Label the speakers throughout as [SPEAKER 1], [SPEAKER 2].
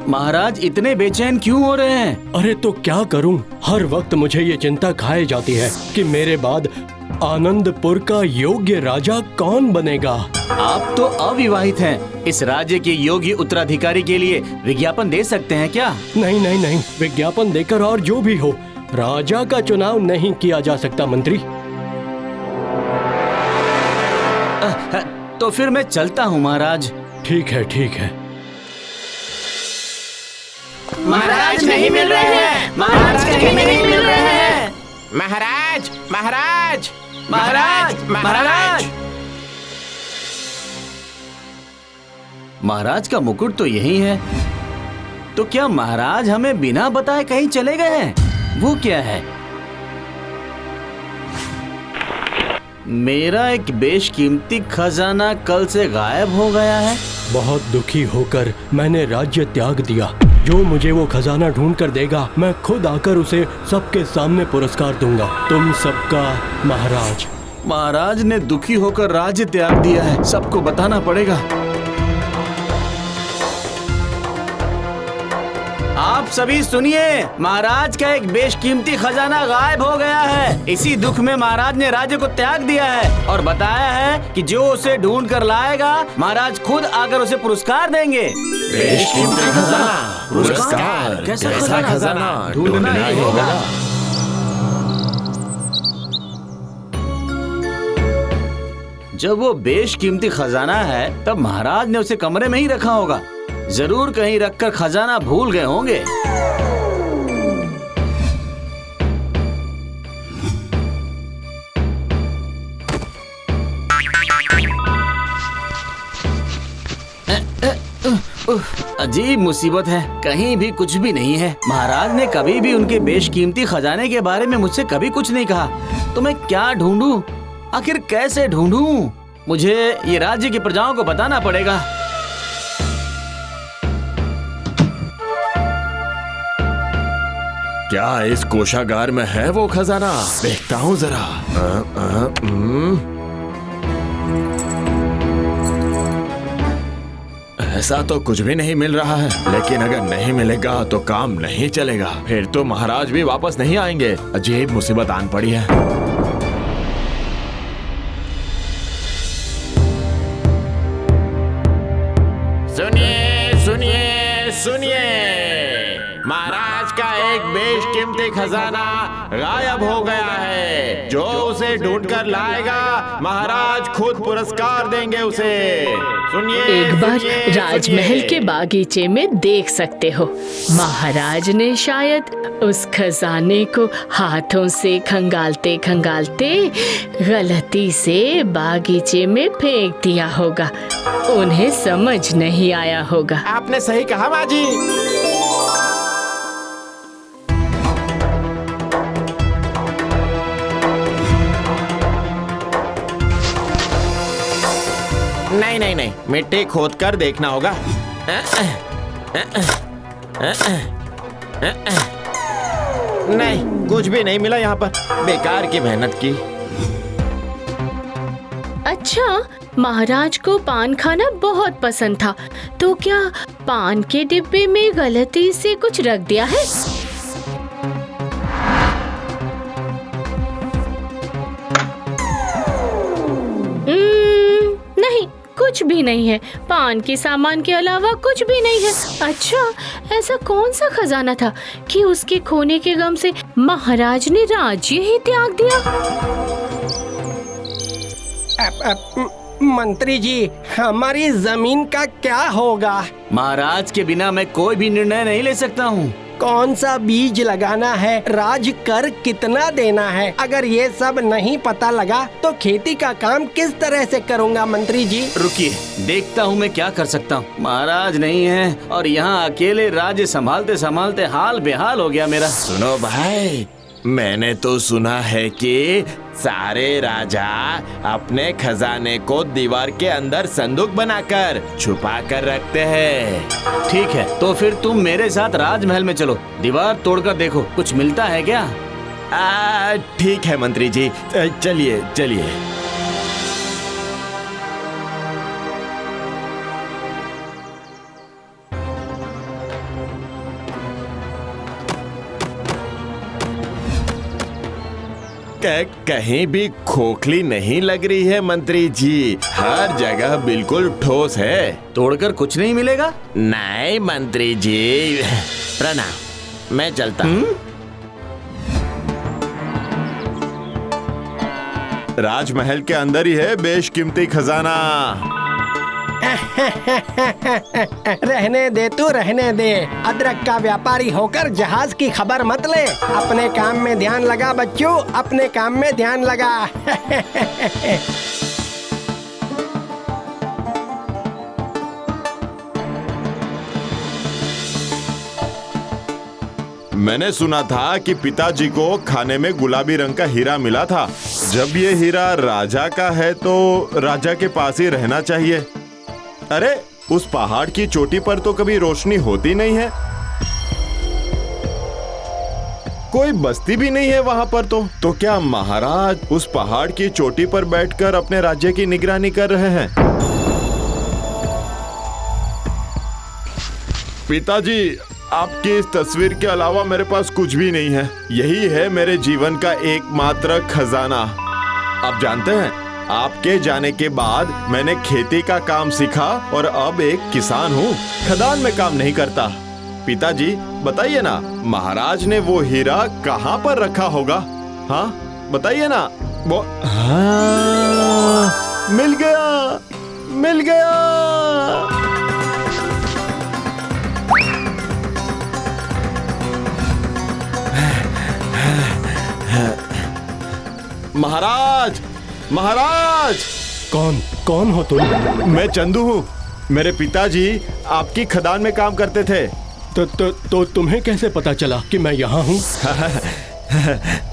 [SPEAKER 1] महाराज इतने बेचैन क्यों हो रहे हैं?
[SPEAKER 2] अरे तो क्या करूं, हर वक्त मुझे ये चिंता खाए जाती है कि मेरे बाद आनंदपुर का योग्य राजा कौन बनेगा।
[SPEAKER 1] आप तो अविवाहित हैं। इस राज्य के योग्य उत्तराधिकारी के लिए विज्ञापन दे सकते हैं क्या?
[SPEAKER 2] नहीं नहीं नहीं, विज्ञापन देकर और जो भी हो, राजा का चुनाव नहीं किया जा सकता मंत्री।
[SPEAKER 1] तो फिर मैं चलता हूँ महाराज।
[SPEAKER 2] ठीक है ठीक है।
[SPEAKER 3] महाराज नहीं मिल रहे हैं, महाराज कहीं नहीं मिल रहे हैं।
[SPEAKER 4] महाराज महाराज
[SPEAKER 1] महाराज महाराज महाराज का मुकुट तो यही है। तो क्या महाराज हमें बिना बताए कहीं चले गए हैं? वो क्या है? मेरा एक बेशकीमती खजाना कल से गायब हो गया है।
[SPEAKER 2] बहुत दुखी होकर मैंने राज्य त्याग दिया। जो मुझे वो खजाना ढूंढ कर देगा, मैं खुद आकर उसे सबके सामने पुरस्कार दूंगा। तुम सबका महाराज।
[SPEAKER 1] महाराज ने दुखी होकर राज्य त्याग दिया है, सबको बताना पड़ेगा। आप सभी सुनिए, महाराज का एक बेशकीमती खजाना गायब हो गया है। इसी दुख में महाराज ने राज्य को त्याग दिया है और बताया है कि जो उसे ढूंढ कर लाएगा, महाराज खुद आकर उसे पुरस्कार देंगे।
[SPEAKER 4] बेशकीमती खजाना, पुरस्कार, कैसा खजाना ढूंढना ही होगा।
[SPEAKER 1] जब वो बेशकीमती खजाना है, तब महाराज ने उसे कमरे में ही रखा होगा। जरूर कहीं रखकर खजाना भूल गए होंगे। अजीब मुसीबत है, कहीं भी कुछ भी नहीं है। महाराज ने कभी भी उनके बेशकीमती खजाने के बारे में मुझसे कभी कुछ नहीं कहा। तो मैं क्या ढूंढूं? आखिर कैसे ढूंढूं? मुझे ये राज्य की प्रजाओं को बताना पड़ेगा।
[SPEAKER 4] क्या इस कोषागार में है वो खजाना? देखता हूँ जरा। ऐसा तो कुछ भी नहीं मिल रहा है, लेकिन अगर नहीं मिलेगा तो काम नहीं चलेगा। फिर तो महाराज भी वापस नहीं आएंगे। अजीब मुसीबत आन पड़ी है। सुनिए सुनिए सुनिए, महाराज का एक बेशकीमती खजाना गायब हो गया है। जो उसे ढूंढकर लाएगा, महाराज खुद पुरस्कार देंगे उसे। सुनिए,
[SPEAKER 5] एक बार राजमहल के बागीचे में देख सकते हो, महाराज ने शायद उस खजाने को हाथों से खंगालते खंगालते गलती से बागीचे में फेंक दिया होगा। उन्हें समझ नहीं आया होगा।
[SPEAKER 4] आपने सही कहा माँ जी। नहीं नहीं नहीं, मिट्टी खोद कर देखना होगा। नहीं, कुछ भी नहीं मिला यहाँ पर। बेकार की मेहनत की।
[SPEAKER 5] अच्छा, महाराज को पान खाना बहुत पसंद था, तो क्या पान के डिब्बे में गलती से कुछ रख दिया है? नहीं, कुछ भी नहीं है। पान के सामान के अलावा कुछ भी नहीं है। अच्छा, ऐसा कौन सा खजाना था कि उसके खोने के गम से महाराज ने राज्य ही त्याग दिया?
[SPEAKER 3] मंत्री जी, हमारी जमीन का क्या होगा?
[SPEAKER 1] महाराज के बिना मैं कोई भी निर्णय नहीं ले सकता हूँ।
[SPEAKER 3] कौन सा बीज लगाना है, राज कर कितना देना है, अगर ये सब नहीं पता लगा तो खेती का काम किस तरह से करूँगा मंत्री जी?
[SPEAKER 1] रुकिए, देखता हूँ मैं क्या कर सकता हूँ। महाराज नहीं है और यहाँ अकेले राज्य संभालते संभालते हाल बेहाल हो गया मेरा।
[SPEAKER 4] सुनो भाई, मैंने तो सुना है कि सारे राजा अपने खजाने को दीवार के अंदर संदूक बनाकर छुपा कर रखते हैं।
[SPEAKER 1] ठीक है, तो फिर तुम मेरे साथ राजमहल में चलो, दीवार तोड़कर देखो कुछ मिलता है क्या।
[SPEAKER 4] ठीक है मंत्री जी, चलिए चलिए। कहीं भी खोखली नहीं लग रही है मंत्री जी, हर जगह बिल्कुल ठोस है।
[SPEAKER 1] तोड़कर कुछ नहीं मिलेगा?
[SPEAKER 4] नहीं मंत्री जी, प्रणाम, मैं चलता हूँ। राजमहल के अंदर ही है बेशकीमती खजाना।
[SPEAKER 3] रहने दे तू, रहने दे। अदरक का व्यापारी होकर जहाज की खबर मत ले। अपने काम में ध्यान लगा बच्चों, अपने काम में ध्यान लगा।
[SPEAKER 4] मैंने सुना था कि पिताजी को खाने में गुलाबी रंग का हीरा मिला था। जब ये हीरा राजा का है तो राजा के पास ही रहना चाहिए। अरे उस पहाड़ की चोटी पर तो कभी रोशनी होती नहीं है, कोई बस्ती भी नहीं है वहां पर। तो क्या महाराज उस पहाड़ की चोटी पर बैठकर अपने राज्य की निगरानी कर रहे हैं? पिताजी, आपकी इस तस्वीर के अलावा मेरे पास कुछ भी नहीं है। यही है मेरे जीवन का एकमात्र खजाना। आप जानते हैं, आपके जाने के बाद मैंने खेती का काम सीखा और अब एक किसान हूँ, खदान में काम नहीं करता। पिताजी बताइए ना, महाराज ने वो हीरा कहाँ पर रखा होगा? हाँ बताइए ना। वो हाँ, मिल गया, मिल गया। महाराज, महाराज।
[SPEAKER 2] कौन हो तुम?
[SPEAKER 4] मैं चंदू हूँ। मेरे पिताजी आपकी खदान में काम करते थे।
[SPEAKER 2] तो तुम्हें कैसे पता चला कि मैं यहाँ हूँ?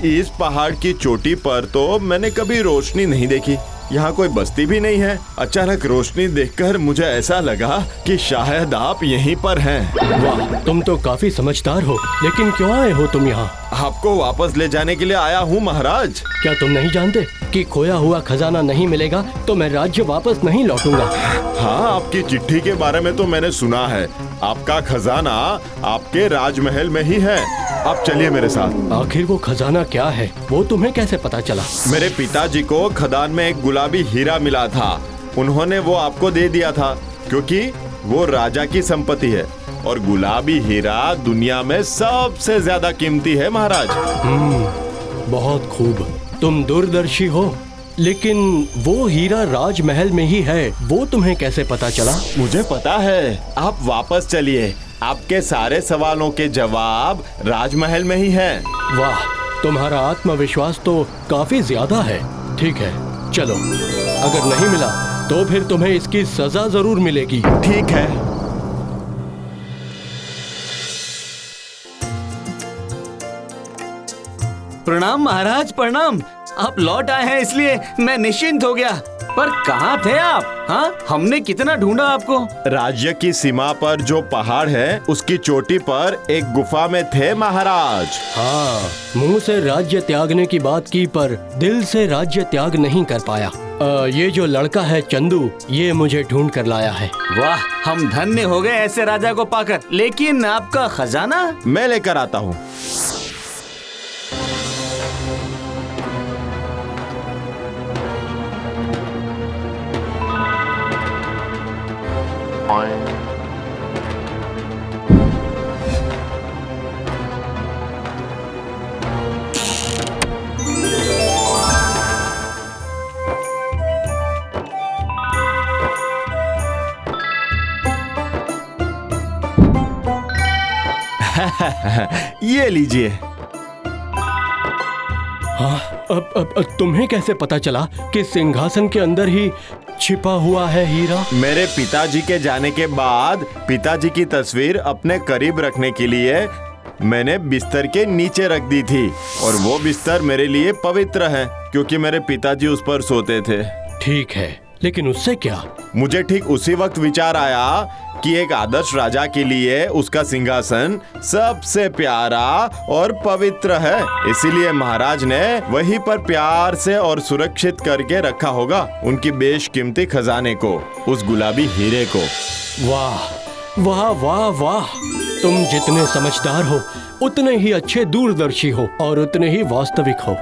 [SPEAKER 4] इस पहाड़ की चोटी पर तो मैंने कभी रोशनी नहीं देखी, यहाँ कोई बस्ती भी नहीं है। अचानक रोशनी देखकर मुझे ऐसा लगा कि शायद आप यहीं पर हैं।
[SPEAKER 2] वाह, तुम तो काफी समझदार हो। लेकिन क्यों आए हो तुम यहाँ?
[SPEAKER 4] आपको वापस ले जाने के लिए आया हूँ महाराज।
[SPEAKER 2] क्या तुम नहीं जानते कि खोया हुआ खजाना नहीं मिलेगा तो मैं राज्य वापस नहीं लौटूंगा?
[SPEAKER 4] हाँ, आपकी चिट्ठी के बारे में तो मैंने सुना है। आपका खजाना आपके राजमहल में ही है। आप चलिए मेरे साथ।
[SPEAKER 2] आखिर वो खजाना क्या है, वो तुम्हें कैसे पता चला?
[SPEAKER 4] मेरे पिताजी को खदान में एक गुलाबी हीरा मिला था। उन्होंने वो आपको दे दिया था क्योंकि वो राजा की संपत्ति है और गुलाबी हीरा दुनिया में सबसे ज्यादा कीमती है महाराज।
[SPEAKER 2] बहुत खूब, तुम दूरदर्शी हो। लेकिन वो हीरा राजमहल में ही है, वो तुम्हें कैसे पता चला?
[SPEAKER 4] मुझे पता है। आप वापस चलिए, आपके सारे सवालों के जवाब राजमहल में ही हैं।
[SPEAKER 2] वाह, तुम्हारा आत्मविश्वास तो काफी ज्यादा है। ठीक है, चलो। अगर नहीं मिला तो फिर तुम्हें इसकी सजा जरूर मिलेगी।
[SPEAKER 4] ठीक है।
[SPEAKER 1] प्रणाम महाराज, प्रणाम। आप लौट आए हैं इसलिए मैं निश्चिंत हो गया। पर कहाँ थे आप? हाँ, हमने कितना ढूंढा आपको।
[SPEAKER 4] राज्य की सीमा पर जो पहाड़ है उसकी चोटी पर एक गुफा में थे महाराज।
[SPEAKER 2] हाँ, मुंह से राज्य त्यागने की बात की पर दिल से राज्य त्याग नहीं कर पाया। ये जो लड़का है चंदू, ये मुझे ढूंढ कर लाया है।
[SPEAKER 1] वाह, हम धन्य हो गए ऐसे राजा को पाकर। लेकिन आपका खजाना?
[SPEAKER 4] मैं लेकर आता हूँ। ये लीजिए।
[SPEAKER 2] हाँ, अब तुम्हें कैसे पता चला कि सिंहासन के अंदर ही छिपा हुआ है हीरा?
[SPEAKER 4] मेरे पिताजी के जाने के बाद पिताजी की तस्वीर अपने करीब रखने के लिए मैंने बिस्तर के नीचे रख दी थी और वो बिस्तर मेरे लिए पवित्र है क्योंकि मेरे पिताजी उस पर सोते थे।
[SPEAKER 2] ठीक है, लेकिन उससे क्या?
[SPEAKER 4] मुझे ठीक उसी वक्त विचार आया कि एक आदर्श राजा के लिए उसका सिंहासन सबसे प्यारा और पवित्र है, इसीलिए महाराज ने वहीं पर प्यार से और सुरक्षित करके रखा होगा उनकी बेशकीमती खजाने को, उस गुलाबी हीरे को।
[SPEAKER 2] वाह वाह वाह वाह, तुम जितने समझदार हो उतने ही अच्छे दूरदर्शी हो और उतने ही वास्तविक हो।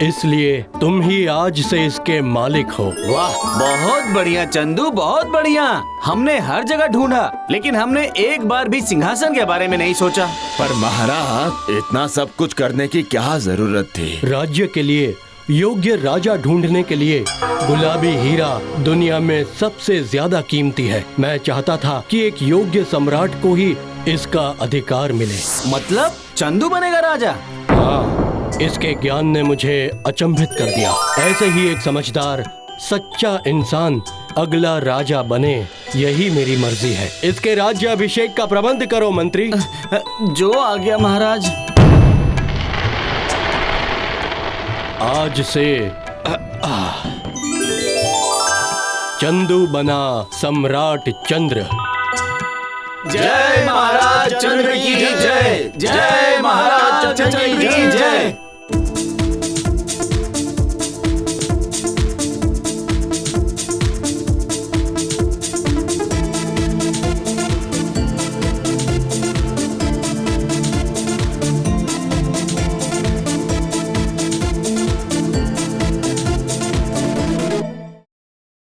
[SPEAKER 2] इसलिए तुम ही आज से इसके मालिक हो।
[SPEAKER 1] वाह, बहुत बढ़िया चंदू, बहुत बढ़िया। हमने हर जगह ढूंढा, लेकिन हमने एक बार भी सिंहासन के बारे में नहीं सोचा।
[SPEAKER 4] पर महाराज, इतना सब कुछ करने की क्या जरूरत थी?
[SPEAKER 2] राज्य के लिए योग्य राजा ढूंढने के लिए गुलाबी हीरा दुनिया में सबसे ज्यादा कीमती है। मैं चाहता था कि एक योग्य सम्राट को ही इसका अधिकार मिले।
[SPEAKER 1] मतलब चंदू बनेगा राजा?
[SPEAKER 2] हाँ, इसके ज्ञान ने मुझे अचंभित कर दिया। ऐसे ही एक समझदार सच्चा इंसान अगला राजा बने, यही मेरी मर्जी है। इसके राज्याभिषेक का प्रबंध करो मंत्री।
[SPEAKER 1] जो आ गया महाराज।
[SPEAKER 2] आज से चंदू बना सम्राट चंद्र।
[SPEAKER 1] जय महाराज चंद्र की जय, जय महाराज चंद्र की जय।